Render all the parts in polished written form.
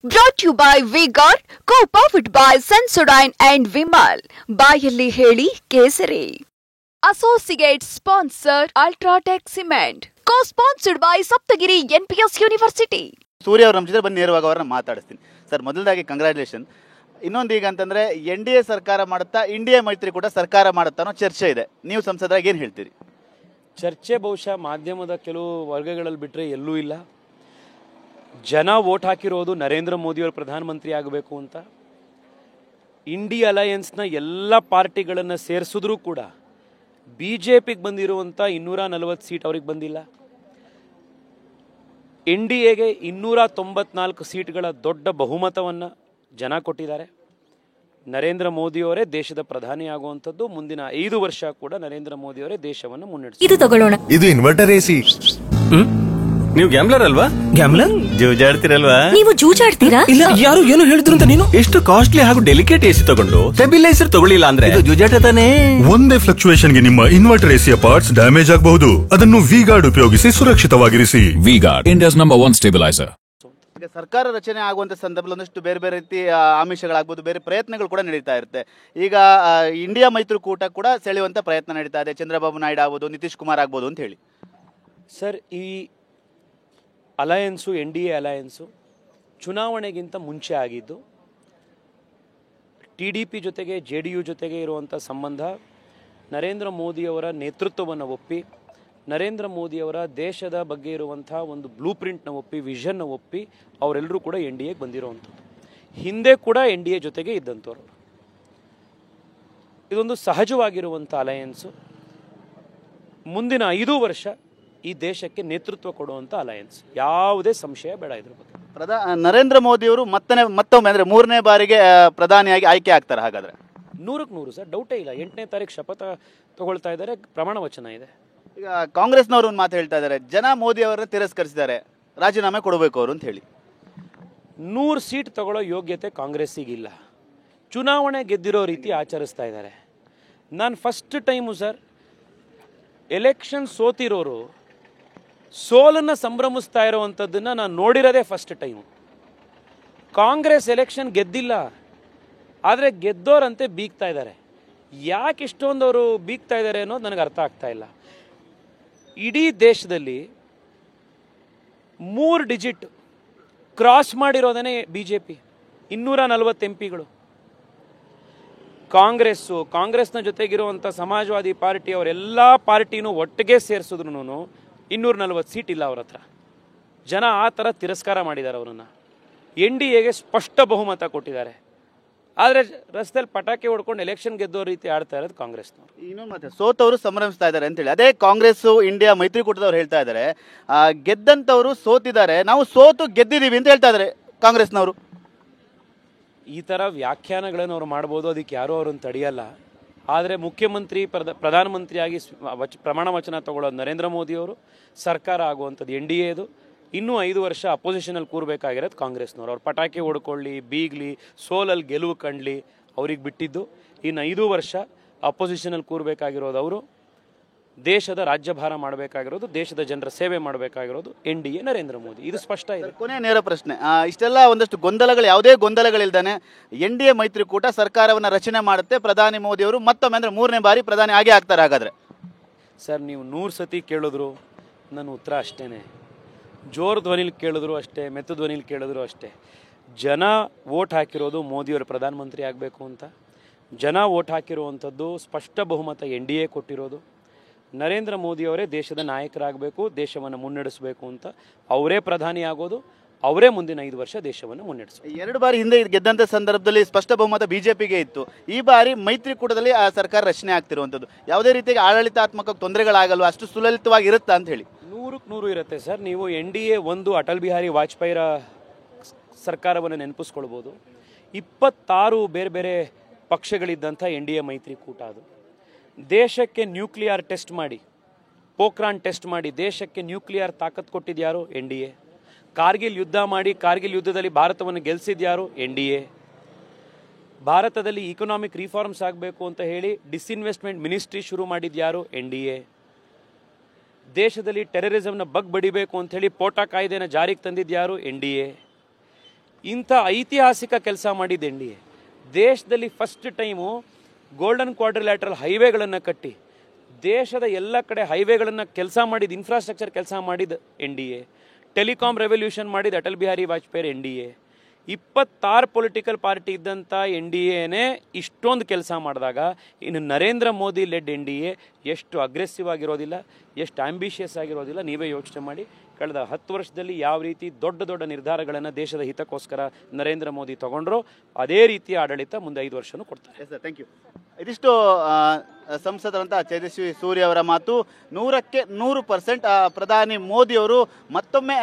Brought to you by V-Guard, co-powered by Sensodyne and Vimal. ಬಾಯಲ್ಲಿ ಹೇಳಿ ಕೇಸರಿ. Associate sponsor Ultratech Cement. Co-sponsored by Saptagiri NPS University. ಸೂರ್ಯ ಅವರು ನಮ್ಮ ಜೊತೆ ಬಂದು ನೇರವಾಗಿ ಅವರನ್ನ ಮಾತಾಡಿಸ್ತೀನಿ. Sir, ಮೊದಲದಾಗಿ congratulation. ಇನ್ನೊಂದು ಈಗ ಅಂತಂದರೆ NDA ಸರ್ಕಾರ ಮಾಡುತ್ತಾ ಇಂಡಿಯಾ ಮೈತ್ರಿ ಕೂಡ ಸರ್ಕಾರ ಮಾಡುತ್ತಾ ಅನ್ನೋ ಚರ್ಚೆ ಇದೆ. ನೀವು ಸಂಸದರಾಗಿ ಏನು ಹೇಳ್ತೀರಿ? ಚರ್ಚೆ ಬಹುಶಃ ಮಾಧ್ಯಮದ ಕೆಲವು ವರ್ಗಗಳಲ್ಲಿ ಬಿಟ್ಟರೆ ಎಲ್ಲೂ ಇಲ್ಲ. ಜನ ವೋಟ್ ಹಾಕಿರೋದು ನರೇಂದ್ರ ಮೋದಿಯವರು ಪ್ರಧಾನಮಂತ್ರಿ ಆಗಬೇಕು ಅಂತ. ಇಂಡಿಯಾ ಅಲಯನ್ಸ್ನ ಎಲ್ಲ ಪಾರ್ಟಿಗಳನ್ನು ಸೇರಿಸಿದ್ರೂ ಕೂಡ BJPಗೆ ಬಂದಿರುವಂಥ 240 ಸೀಟ್ ಅವ್ರಿಗೆ ಬಂದಿಲ್ಲ. NDAಗೆ 294 ಸೀಟ್ಗಳ ದೊಡ್ಡ ಬಹುಮತವನ್ನು ಜನ ಕೊಟ್ಟಿದ್ದಾರೆ. ನರೇಂದ್ರ ಮೋದಿಯವರೇ ದೇಶದ ಪ್ರಧಾನಿ ಆಗುವಂಥದ್ದು. ಮುಂದಿನ 5 ವರ್ಷ ಕೂಡ ನರೇಂದ್ರ ಮೋದಿಯವರೇ ದೇಶವನ್ನು ಮುನ್ನಡೆಸ್ತಾರೆ. ಇದು ಇನ್ವರ್ಟರ್ AC. ನೀವು ಗ್ಯಾಮ್ಲರ್ ಅಲ್ವಾ? ಗ್ಯಾಮ್ಲರ್ ಜೂಜಾಡ್ತಿರಲ್ವಾ? ನೀವು ಜೂಜಾಡ್ತೀರಾ? ಇಲ್ಲ, ಯಾರು ಏನು ಹೇಳಿದ್ರು ಅಂತ ನೀನು ಎಷ್ಟು ಕಾಸ್ಟ್ಲಿ ಹಾಗೂ ಡೆಲಿಕೇಟ್ AC ತಗೊಂಡು ಸ್ಟೆಬಿಲೈಸರ್ ತಗೊಳ್ಳಿಲ್ಲ ಅಂದ್ರೆ ಇದು ಜೂಜಾಟ ತಾನೇ. ಒಂದೇ ಫ್ಲಕ್ಚುಯೇಷನ್ ಗೆ ನಿಮ್ಮ ಇನ್ವರ್ಟರ್ AC ಪಾರ್ಟ್ಸ್ ಡ್ಯಾಮೇಜ್ ಆಗಬಹುದು. ಅದನ್ನು V-Guard ಉಪಯೋಗಿಸಿ ಸುರಕ್ಷಿತವಾಗಿರಿಸಿ. V-Guard, India's #1 stabilizer. ಈಗ ಸರ್ಕಾರ ರಚನೆ ಆಗುವಂಥ ಸಂದರ್ಭದಲ್ಲಿ ಒಂದಷ್ಟು ಬೇರೆ ಬೇರೆ ರೀತಿ ಆಮಿಷಗಳಾಗ್ಬೋದು, ಬೇರೆ ಪ್ರಯತ್ನಗಳು ಕೂಡ ನಡೀತಾ ಇರುತ್ತೆ. ಈಗ ಇಂಡಿಯಾ ಮೈತ್ರಿಕೂಟ ಕೂಡ ಸೆಳೆಯುವಂಥ ಪ್ರಯತ್ನ ನಡೀತಾ ಇದೆ. ಚಂದ್ರಬಾಬು ನಾಯ್ಡು ಆಗ್ಬೋದು, ನಿತೀಶ್ ಕುಮಾರ್ ಆಗ್ಬೋದು ಅಂತ ಹೇಳಿ. ಸರ್, ಈ ಅಲಯನ್ಸು NDA ಅಲಯನ್ಸು ಚುನಾವಣೆಗಿಂತ ಮುಂಚೆ ಆಗಿದ್ದು. TDP ಜೊತೆಗೆ JDU ಜೊತೆಗೆ ಇರುವಂಥ ಸಂಬಂಧ ನರೇಂದ್ರ ಮೋದಿಯವರ ನೇತೃತ್ವವನ್ನು ಒಪ್ಪಿ, ನರೇಂದ್ರ ಮೋದಿಯವರ ದೇಶದ ಬಗ್ಗೆ ಇರುವಂಥ ಒಂದು ಬ್ಲೂ ಪ್ರಿಂಟ್ನ ಒಪ್ಪಿ, ವಿಷನ್ನ ಒಪ್ಪಿ ಅವರೆಲ್ಲರೂ ಕೂಡ NDAಗೆ ಬಂದಿರುವಂಥದ್ದು. ಹಿಂದೆ ಕೂಡ NDA ಜೊತೆಗೆ ಇದ್ದಂಥವ್ರು. ಇದೊಂದು ಸಹಜವಾಗಿರುವಂಥ ಅಲಯನ್ಸು. ಮುಂದಿನ 5 ವರ್ಷ ಈ ದೇಶಕ್ಕೆ ನೇತೃತ್ವ ಕೊಡುವಂಥ ಅಲಯನ್ಸ್, ಯಾವುದೇ ಸಂಶಯ ಬೇಡ ಇದ್ರ ಬಗ್ಗೆ. ನರೇಂದ್ರ ಮೋದಿಯವರು ಮತ್ತೊಮ್ಮೆ ಅಂದರೆ 3ನೇ ಬಾರಿಗೆ ಪ್ರಧಾನಿಯಾಗಿ ಆಯ್ಕೆ ಆಗ್ತಾರೆ. ಹಾಗಾದರೆ 100ಕ್ಕೆ 100 ಸರ್, ಡೌಟೇ ಇಲ್ಲ. 8ನೇ ತಾರೀಕು ಶಪಥ ತಗೊಳ್ತಾ ಇದ್ದಾರೆ, ಪ್ರಮಾಣ ವಚನ ಇದೆ. ಈಗ ಕಾಂಗ್ರೆಸ್ನವರು ಒಂದು ಮಾತು ಹೇಳ್ತಾ ಇದ್ದಾರೆ, ಜನ ಮೋದಿ ಅವರನ್ನ ತಿರಸ್ಕರಿಸಿದ್ದಾರೆ, ರಾಜೀನಾಮೆ ಕೊಡಬೇಕು ಅವರು ಅಂತ ಹೇಳಿ. 100 ಸೀಟ್ ತಗೊಳ್ಳೋ ಯೋಗ್ಯತೆ ಕಾಂಗ್ರೆಸ್ಸಿಗಿಲ್ಲ. ಚುನಾವಣೆ ಗೆದ್ದಿರೋ ರೀತಿ ಆಚರಿಸ್ತಾ ಇದ್ದಾರೆ. ನಾನು ಫಸ್ಟ್ ಟೈಮು ಸರ್, ಎಲೆಕ್ಷನ್ ಸೋತಿರೋರು ಸೋಲನ್ನು ಸಂಭ್ರಮಿಸ್ತಾ ಇರೋವಂಥದ್ದನ್ನು ನಾನು ನೋಡಿರೋದೇ ಫಸ್ಟ್ ಟೈಮು. ಕಾಂಗ್ರೆಸ್ ಎಲೆಕ್ಷನ್ ಗೆದ್ದಿಲ್ಲ, ಆದರೆ ಗೆದ್ದೋರಂತೆ ಬೀಗ್ತಾ ಇದ್ದಾರೆ. ಯಾಕೆ ಇಷ್ಟೊಂದು ಅವರು ಬೀಗ್ತಾ ಇದ್ದಾರೆ ಅನ್ನೋದು ನನಗೆ ಅರ್ಥ ಆಗ್ತಾ ಇಲ್ಲ. ಇಡೀ ದೇಶದಲ್ಲಿ 3 ಡಿಜಿಟ್ ಕ್ರಾಸ್ ಮಾಡಿರೋದೇ BJP, 240 MP. ಕಾಂಗ್ರೆಸ್ನ ಜೊತೆಗಿರುವಂಥ ಸಮಾಜವಾದಿ ಪಾರ್ಟಿ ಅವರೆಲ್ಲ ಪಾರ್ಟಿನೂ ಒಟ್ಟಿಗೆ ಸೇರಿಸಿದ್ರು 240 ಸೀಟ್ ಇಲ್ಲ ಅವ್ರ ಹತ್ರ. ಜನ ಆ ಥರ ತಿರಸ್ಕಾರ ಮಾಡಿದ್ದಾರೆ ಅವರನ್ನು. NDAಗೆ ಸ್ಪಷ್ಟ ಬಹುಮತ ಕೊಟ್ಟಿದ್ದಾರೆ. ಆದರೆ ರಸ್ತೆಯಲ್ಲಿ ಪಟಾಕಿ ಹೊಡ್ಕೊಂಡು ಎಲೆಕ್ಷನ್ ಗೆದ್ದೋ ರೀತಿ ಆಡ್ತಾ ಇರೋದು ಕಾಂಗ್ರೆಸ್ನವರು. ಇನ್ನೊಂದು ಮತ್ತೆ ಸೋತವರು ಸಂಭ್ರಮಿಸ್ತಾ ಇದ್ದಾರೆ ಅಂತೇಳಿ ಅದೇ ಕಾಂಗ್ರೆಸ್ ಇಂಡಿಯಾ ಮೈತ್ರಿಕೂಟದವ್ರು ಹೇಳ್ತಾ ಇದ್ದಾರೆ. ಗೆದ್ದಂಥವರು ಸೋತಿದ್ದಾರೆ, ನಾವು ಸೋತು ಗೆದ್ದಿದ್ದೀವಿ ಅಂತ ಹೇಳ್ತಾ ಇದ್ದಾರೆ ಕಾಂಗ್ರೆಸ್ನವರು. ಈ ಥರ ವ್ಯಾಖ್ಯಾನಗಳನ್ನು ಅವ್ರು ಮಾಡ್ಬೋದು, ಅದಕ್ಕೆ ಯಾರೂ ಅವ್ರನ್ನ ತಡೆಯಲ್ಲ. ಆದರೆ ಮುಖ್ಯಮಂತ್ರಿ ಪ್ರಧಾನಮಂತ್ರಿಯಾಗಿ ಪ್ರಮಾಣ ವಚನ ತಗೊಳ್ಳೋದು ನರೇಂದ್ರ ಮೋದಿಯವರು, ಸರ್ಕಾರ ಆಗುವಂಥದ್ದು NDAದು. ಇನ್ನೂ 5 ವರ್ಷ ಅಪೋಸಿಷನಲ್ಲಿ ಕೂರಬೇಕಾಗಿರೋದು ಕಾಂಗ್ರೆಸ್ನವ್ರು. ಅವ್ರು ಪಟಾಕಿ ಹೊಡ್ಕೊಳ್ಳಿ, ಬೀಗಲಿ, ಸೋಲಲ್ಲಿ ಗೆಲುವು ಕಂಡ್ಲಿ, ಅವ್ರಿಗೆ ಬಿಟ್ಟಿದ್ದು. ಇನ್ನು 5 ವರ್ಷ ಅಪೋಸಿಷನಲ್ಲಿ ಕೂರಬೇಕಾಗಿರೋದು ಅವರು. ದೇಶದ ರಾಜ್ಯಭಾರ ಮಾಡಬೇಕಾಗಿರೋದು, ದೇಶದ ಜನರ ಸೇವೆ ಮಾಡಬೇಕಾಗಿರೋದು NDA ನರೇಂದ್ರ ಮೋದಿ. ಇದು ಸ್ಪಷ್ಟ ಇದೆ. ಕೊನೆ ನೇರ ಪ್ರಶ್ನೆ, ಇಷ್ಟೆಲ್ಲ ಒಂದಷ್ಟು ಗೊಂದಲಗಳು, ಯಾವುದೇ ಗೊಂದಲಗಳಿಲ್ದಾನೆ NDA ಮೈತ್ರಿಕೂಟ ಸರ್ಕಾರವನ್ನು ರಚನೆ ಮಾಡುತ್ತೆ, ಪ್ರಧಾನಿ ಮೋದಿಯವರು ಮತ್ತೊಮ್ಮೆ ಅಂದರೆ 3ನೇ ಬಾರಿ ಪ್ರಧಾನಿ ಆಗೇ ಆಗ್ತಾರೆ. ಹಾಗಾದರೆ ಸರ್, ನೀವು 100 ಸತಿ ಕೇಳಿದ್ರು ನನ್ನ ಉತ್ತರ ಅಷ್ಟೇ. ಜೋರು ಧ್ವನಿಲಿ ಕೇಳಿದ್ರು ಅಷ್ಟೇ, ಮೆತ್ತು ಧ್ವನಿಲಿ ಕೇಳಿದ್ರು ಅಷ್ಟೇ. ಜನ ವೋಟ್ ಹಾಕಿರೋದು ಮೋದಿಯವರು ಪ್ರಧಾನಮಂತ್ರಿ ಆಗಬೇಕು ಅಂತ. ಜನ ವೋಟ್ ಹಾಕಿರುವಂಥದ್ದು ಸ್ಪಷ್ಟ ಬಹುಮತ NDA ಕೊಟ್ಟಿರೋದು. ನರೇಂದ್ರ ಮೋದಿಯವರೇ ದೇಶದ ನಾಯಕರಾಗಬೇಕು, ದೇಶವನ್ನು ಮುನ್ನಡೆಸಬೇಕು ಅಂತ. ಅವರೇ ಪ್ರಧಾನಿ ಆಗೋದು, ಅವರೇ ಮುಂದಿನ 5 ವರ್ಷ ದೇಶವನ್ನು ಮುನ್ನಡೆಸಬೇಕು. 2 ಬಾರಿ ಹಿಂದೆ ಗೆದ್ದಂಥ ಸಂದರ್ಭದಲ್ಲಿ ಸ್ಪಷ್ಟ ಬಹುಮತ BJPಗೆ ಇತ್ತು. ಈ ಬಾರಿ ಮೈತ್ರಿಕೂಟದಲ್ಲಿ ಆ ಸರ್ಕಾರ ರಚನೆ ಆಗ್ತಿರುವಂಥದ್ದು. ಯಾವುದೇ ರೀತಿಯಾಗಿ ಆಡಳಿತಾತ್ಮಕ ತೊಂದರೆಗಳಾಗಲ್ವ, ಅಷ್ಟು ಸುಲಲಿತವಾಗಿ ಇರುತ್ತಾ ಅಂತ ಹೇಳಿ? 100ಕ್ಕೆ 100 ಇರುತ್ತೆ ಸರ್. ನೀವು NDA ಒಂದು ಅಟಲ್ ಬಿಹಾರಿ ವಾಜಪೇಯಿರ ಸರ್ಕಾರವನ್ನು ನೆನಪಿಸ್ಕೊಳ್ಬೋದು. 26 ಬೇರೆ ಬೇರೆ ಪಕ್ಷಗಳಿದ್ದಂಥ NDA ಮೈತ್ರಿಕೂಟ ಅದು. ದೇಶಕ್ಕೆ ನ್ಯೂಕ್ಲಿಯರ್ ಟೆಸ್ಟ್ ಮಾಡಿ, ಪೋಖ್ರಾನ್ ಟೆಸ್ಟ್ ಮಾಡಿ ದೇಶಕ್ಕೆ ನ್ಯೂಕ್ಲಿಯರ್ ತಾಕತ್ತು ಕೊಟ್ಟಿದ್ಯಾರು? NDA. ಕಾರ್ಗಿಲ್ ಯುದ್ಧ ಮಾಡಿ, ಕಾರ್ಗಿಲ್ ಯುದ್ಧದಲ್ಲಿ ಭಾರತವನ್ನು ಗೆಲ್ಲಿಸಿದ್ಯಾರು? NDA. ಭಾರತದಲ್ಲಿ ಇಕನಾಮಿಕ್ ರಿಫಾರ್ಮ್ಸ್ ಆಗಬೇಕು ಅಂತ ಹೇಳಿ ಡಿಸ್ಇನ್ವೆಸ್ಟ್ಮೆಂಟ್ ಮಿನಿಸ್ಟ್ರಿ ಶುರು ಮಾಡಿದ್ಯಾರು? NDA. ದೇಶದಲ್ಲಿ ಟೆರರಿಸಮ್ನ ಬಗ್ ಬಡಿಬೇಕು ಅಂತ ಹೇಳಿ ಪೋಟಾ ಕಾಯ್ದೆನ ಜಾರಿಗೆ ತಂದಿದ್ಯಾರು? NDA. ಇಂಥ ಐತಿಹಾಸಿಕ ಕೆಲಸ ಮಾಡಿದ್ದು ಎನ್ ಡಿ ಎ. ದೇಶದಲ್ಲಿ ಫಸ್ಟ್ ಟೈಮು ಗೋಲ್ಡನ್ ಕ್ವಾಡ್ರಿಲ್ಯಾಟ್ರಲ್ ಹೈವೇಗಳನ್ನು ಕಟ್ಟಿ ದೇಶದ ಎಲ್ಲ ಕಡೆ ಹೈವೇಗಳನ್ನು ಕೆಲಸ ಮಾಡಿದ ಇನ್ಫ್ರಾಸ್ಟ್ರಕ್ಚರ್ ಕೆಲಸ ಮಾಡಿದ N D A. Telecom revolution ಮಾಡಿದ Atal Bihari Vajpayee N D A. 26 political party ಇದ್ದಂಥ ಎನ್ ಡಿ ಎನೇ ಇಷ್ಟೊಂದು ಕೆಲಸ ಮಾಡಿದಾಗ ಇನ್ನು Narendra Modi led N D A ಎಷ್ಟು ಅಗ್ರೆಸಿವ್ ಆಗಿರೋದಿಲ್ಲ, ಎಷ್ಟು ಆಂಬಿಷಿಯಸ್ ಆಗಿರೋದಿಲ್ಲ. ನೀವೇ ಯೋಚನೆ ಮಾಡಿ, ಕಳೆದ 10 ವರ್ಷದಲ್ಲಿ ಯಾವ ರೀತಿ ದೊಡ್ಡ ದೊಡ್ಡ ನಿರ್ಧಾರಗಳನ್ನು ದೇಶದ ಹಿತಕ್ಕೋಸ್ಕರ ನರೇಂದ್ರ ಮೋದಿ ತಗೊಂಡ್ರು, ಅದೇ ರೀತಿಯ ಆಡಳಿತ ಮುಂದೆ 5 ವರ್ಷನೂ ಕೊಡ್ತಾರೆ. Yes sir, thank you. ಇದಿಷ್ಟು ಸಂಸದರಂತ ತೇಜಸ್ವಿ ಸೂರ್ಯ ಅವರ ಮಾತು. 100ಕ್ಕೆ 100% ಪ್ರಧಾನಿ ಮೋದಿಯವರು ಮತ್ತೊಮ್ಮೆ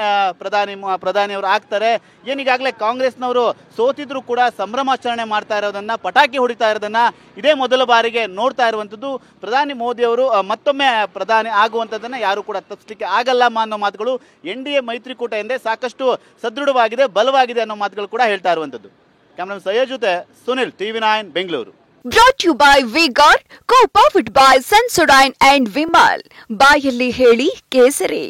ಪ್ರಧಾನಿಯವರು ಆಗ್ತಾರೆ. ಏನೀಗಾಗಲೇ ಕಾಂಗ್ರೆಸ್ನವರು ಸೋತಿದ್ರು ಕೂಡ ಸಂಭ್ರಮಾಚರಣೆ ಮಾಡ್ತಾ ಇರೋದನ್ನ, ಪಟಾಕಿ ಹೊಡಿತಾ ಇರೋದನ್ನ ಇದೇ ಮೊದಲ ಬಾರಿಗೆ ನೋಡ್ತಾ ಇರುವಂಥದ್ದು. ಪ್ರಧಾನಿ ಮೋದಿಯವರು ಮತ್ತೊಮ್ಮೆ ಪ್ರಧಾನಿ ಆಗುವಂಥದ್ದನ್ನು ಯಾರು ಕೂಡ ತಪ್ಪಿಸಲಿಕ್ಕೆ ಆಗಲ್ಲ ಅನ್ನೋ ಮಾತುಗಳು ಎನ್ ಡಿ ಎ ಮೈತ್ರಿಕೂಟ ಎಂದೇ ಸಾಕಷ್ಟು ಸದೃಢವಾಗಿದೆ, ಬಲವಾಗಿದೆ ಅನ್ನೋ ಮಾತುಗಳು ಕೂಡ ಹೇಳ್ತಾ ಇರುವಂಥದ್ದು. ಕ್ಯಾಮ್ರಾಮನ್ ಸಯ್ಯದ್ ಜೊತೆ Sunil, TV9 Bengaluru. Brought to you by V-Guard, co-powered by Sensodyne and Vimal. ಬಾಯಲ್ಲಿ ಹೇಳಿ ಕೇಸರಿ.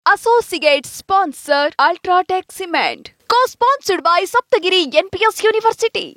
Associate sponsor Ultratech Cement. Co-sponsored by Saptagiri NPS University.